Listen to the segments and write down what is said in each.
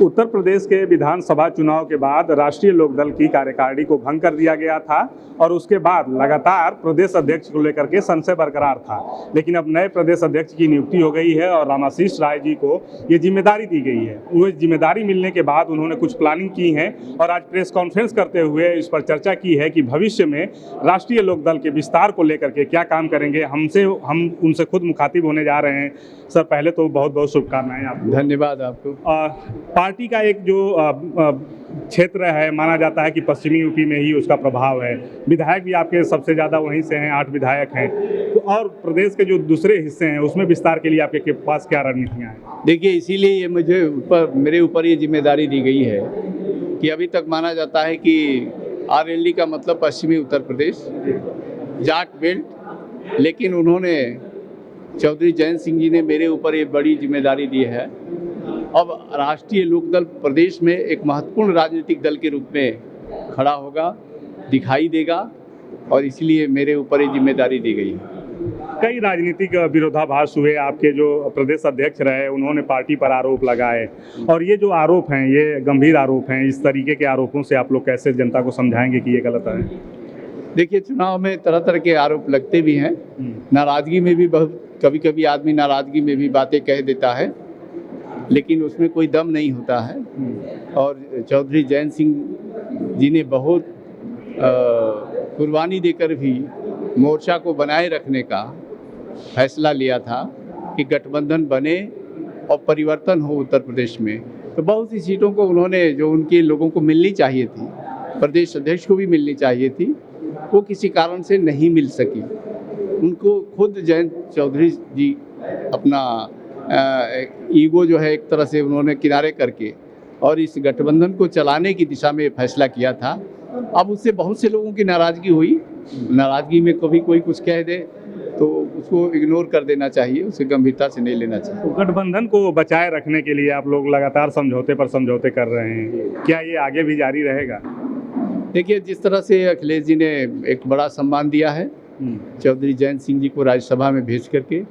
उत्तर प्रदेश के विधानसभा चुनाव के बाद राष्ट्रीय लोकदल की कार्यकारिणी को भंग कर दिया गया था और उसके बाद लगातार प्रदेश अध्यक्ष को लेकर के संशय बरकरार था। लेकिन अब नए प्रदेश अध्यक्ष की नियुक्ति हो गई है और रामाशीष राय जी को ये जिम्मेदारी दी गई है। वो जिम्मेदारी मिलने के बाद उन्होंने कुछ प्लानिंग की है और आज प्रेस कॉन्फ्रेंस करते हुए इस पर चर्चा की है कि भविष्य में राष्ट्रीय लोकदल के विस्तार को लेकर के क्या काम करेंगे। हम उनसे खुद मुखातिब होने जा रहे हैं। सर, पहले तो बहुत बहुत शुभकामनाएं आपको। धन्यवाद आपको। पार्टी का एक जो क्षेत्र है, माना जाता है कि पश्चिमी यूपी में ही उसका प्रभाव है। विधायक भी आपके सबसे ज़्यादा वहीं से हैं, 8 विधायक हैं। तो और प्रदेश के जो दूसरे हिस्से हैं उसमें विस्तार के लिए आपके पास क्या रणनीतियाँ हैं? देखिए, इसीलिए ये मेरे ऊपर ये जिम्मेदारी दी गई है कि अभी तक माना जाता है कि RLD का मतलब पश्चिमी उत्तर प्रदेश, जाट बेल्ट, लेकिन उन्होंने चौधरी जयंत सिंह जी ने मेरे ऊपर ये बड़ी जिम्मेदारी दी है। अब राष्ट्रीय लोकदल प्रदेश में एक महत्वपूर्ण राजनीतिक दल के रूप में खड़ा होगा, दिखाई देगा, और इसलिए मेरे ऊपर ये जिम्मेदारी दी गई है। कई राजनीतिक विरोधाभास हुए। आपके जो प्रदेश अध्यक्ष रहे उन्होंने पार्टी पर आरोप लगाए और ये जो आरोप हैं ये गंभीर आरोप हैं। इस तरीके के आरोपों से आप लोग कैसे जनता को समझाएंगे कि ये गलत है? देखिए, चुनाव में तरह तरह के आरोप लगते भी हैं। नाराज़गी में भी कभी कभी आदमी नाराज़गी में भी बातें कह देता है, लेकिन उसमें कोई दम नहीं होता है। और चौधरी जयंत सिंह जी ने बहुत कुर्बानी देकर भी मोर्चा को बनाए रखने का फैसला लिया था कि गठबंधन बने और परिवर्तन हो उत्तर प्रदेश में। तो बहुत सी सीटों को उन्होंने, जो उनके लोगों को मिलनी चाहिए थी, प्रदेश अध्यक्ष को भी मिलनी चाहिए थी, वो किसी कारण से नहीं मिल सकी। उनको खुद जयंत चौधरी जी अपना ईगो जो है एक तरह से उन्होंने किनारे करके और इस गठबंधन को चलाने की दिशा में फैसला किया था। अब उससे बहुत से लोगों की नाराज़गी हुई। नाराज़गी में कभी कोई कुछ कह दे तो उसको इग्नोर कर देना चाहिए, उसे गंभीरता से नहीं लेना चाहिए। तो गठबंधन को बचाए रखने के लिए आप लोग लगातार समझौते पर समझौते कर रहे हैं, क्या ये आगे भी जारी रहेगा? देखिए, जिस तरह से अखिलेश जी ने एक बड़ा सम्मान दिया है चौधरी जयंत सिंह जी को राज्यसभा में भेज करके,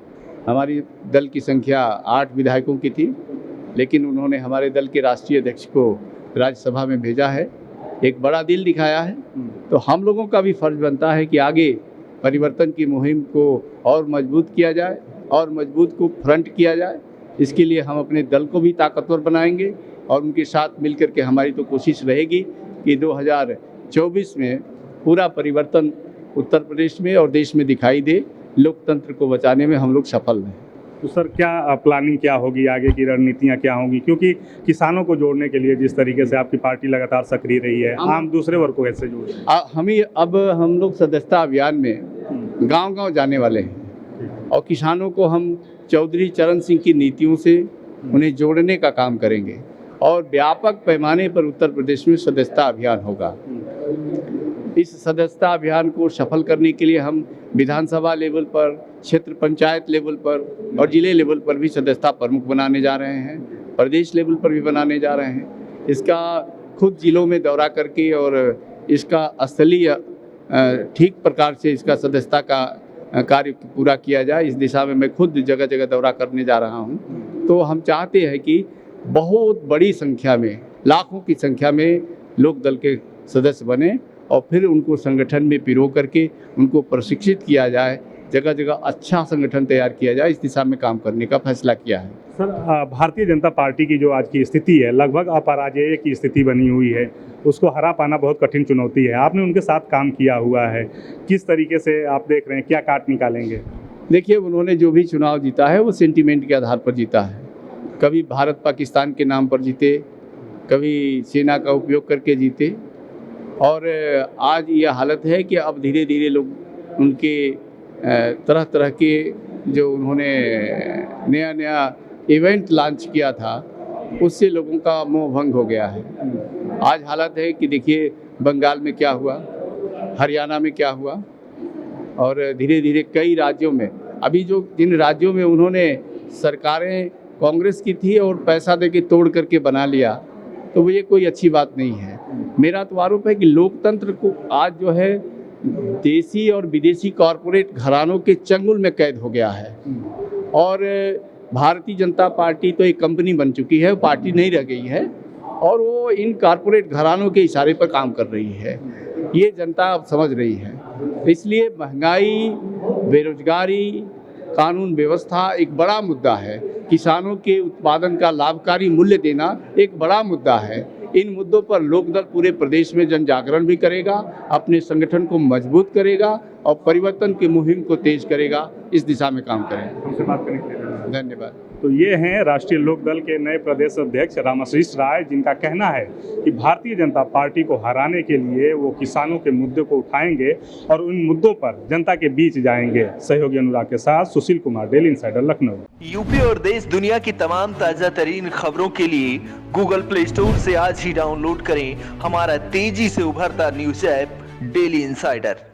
हमारी दल की संख्या 8 विधायकों की थी, लेकिन उन्होंने हमारे दल के राष्ट्रीय अध्यक्ष को राज्यसभा में भेजा है, एक बड़ा दिल दिखाया है। तो हम लोगों का भी फर्ज बनता है कि आगे परिवर्तन की मुहिम को और मजबूत किया जाए और मजबूत को फ्रंट किया जाए। इसके लिए हम अपने दल को भी ताकतवर बनाएंगे और उनके साथ मिलकर के हमारी तो कोशिश रहेगी कि 2024 में पूरा परिवर्तन उत्तर प्रदेश में और देश में दिखाई दे। लोकतंत्र को बचाने में हम लोग सफल हैं। तो सर, क्या प्लानिंग क्या होगी, आगे की रणनीतियाँ क्या होंगी? क्योंकि किसानों को जोड़ने के लिए जिस तरीके से आपकी पार्टी लगातार सक्रिय रही है, आम दूसरे वर्ग को कैसे जोड़ें? हम लोग सदस्यता अभियान में गांव-गांव जाने वाले हैं और किसानों को हम चौधरी चरण सिंह की नीतियों से उन्हें जोड़ने का काम करेंगे और व्यापक पैमाने पर उत्तर प्रदेश में सदस्यता अभियान होगा। इस सदस्यता अभियान को सफल करने के लिए हम विधानसभा लेवल पर, क्षेत्र पंचायत लेवल पर और जिले लेवल पर भी सदस्यता प्रमुख बनाने जा रहे हैं, प्रदेश लेवल पर भी बनाने जा रहे हैं। इसका खुद जिलों में दौरा करके और इसका स्थलीय ठीक प्रकार से इसका सदस्यता का कार्य पूरा किया जाए, इस दिशा में मैं खुद जगह जगह दौरा करने जा रहा हूँ। तो हम चाहते हैं कि बहुत बड़ी संख्या में, लाखों की संख्या में लोक दल के सदस्य बने और फिर उनको संगठन में पिरो करके उनको प्रशिक्षित किया जाए, जगह जगह अच्छा संगठन तैयार किया जाए। इस दिशा में काम करने का फैसला किया है। सर, भारतीय जनता पार्टी की जो आज की स्थिति है, लगभग अपराजय की स्थिति बनी हुई है, उसको हरा पाना बहुत कठिन चुनौती है। आपने उनके साथ काम किया हुआ है, किस तरीके से आप देख रहे हैं, क्या काट निकालेंगे? देखिए, उन्होंने जो भी चुनाव जीता है वो सेंटिमेंट के आधार पर जीता है। कभी भारत पाकिस्तान के नाम पर जीते, कभी सेना का उपयोग करके जीते, और आज ये हालत है कि अब धीरे धीरे लोग उनके तरह तरह के जो उन्होंने नया नया इवेंट लॉन्च किया था उससे लोगों का मोह भंग हो गया है। आज हालत है कि देखिए बंगाल में क्या हुआ, हरियाणा में क्या हुआ, और धीरे धीरे कई राज्यों में, अभी जो जिन राज्यों में उन्होंने सरकारें कांग्रेस की थी और पैसा देके तोड़ करके बना लिया, तो वो ये कोई अच्छी बात नहीं है। मेरा तो आरोप है कि लोकतंत्र को आज जो है देसी और विदेशी कॉरपोरेट घरानों के चंगुल में कैद हो गया है और भारतीय जनता पार्टी तो एक कंपनी बन चुकी है, पार्टी नहीं रह गई है और वो इन कारपोरेट घरानों के इशारे पर काम कर रही है। ये जनता अब समझ रही है। इसलिए महंगाई, बेरोजगारी, कानून व्यवस्था एक बड़ा मुद्दा है। किसानों के उत्पादन का लाभकारी मूल्य देना एक बड़ा मुद्दा है। इन मुद्दों पर लोकदल पूरे प्रदेश में जन जागरण भी करेगा, अपने संगठन को मजबूत करेगा और परिवर्तन की मुहिम को तेज करेगा। इस दिशा में काम करेंगे। हमसे बात करने के लिए धन्यवाद। तो ये हैं राष्ट्रीय लोकदल के नए प्रदेश अध्यक्ष रामाशीष राय, जिनका कहना है कि भारतीय जनता पार्टी को हराने के लिए वो किसानों के मुद्दे को उठाएंगे और उन मुद्दों पर जनता के बीच जाएंगे। सहयोगी अनुराग के साथ Sushil Kumar, Daily Insider, Lucknow. UP और देश दुनिया की तमाम ताजा तरीन खबरों के लिए गूगल प्ले स्टोर से आज ही डाउनलोड करें हमारा तेजी से उभरता न्यूज ऐप डेली इंसाइडर।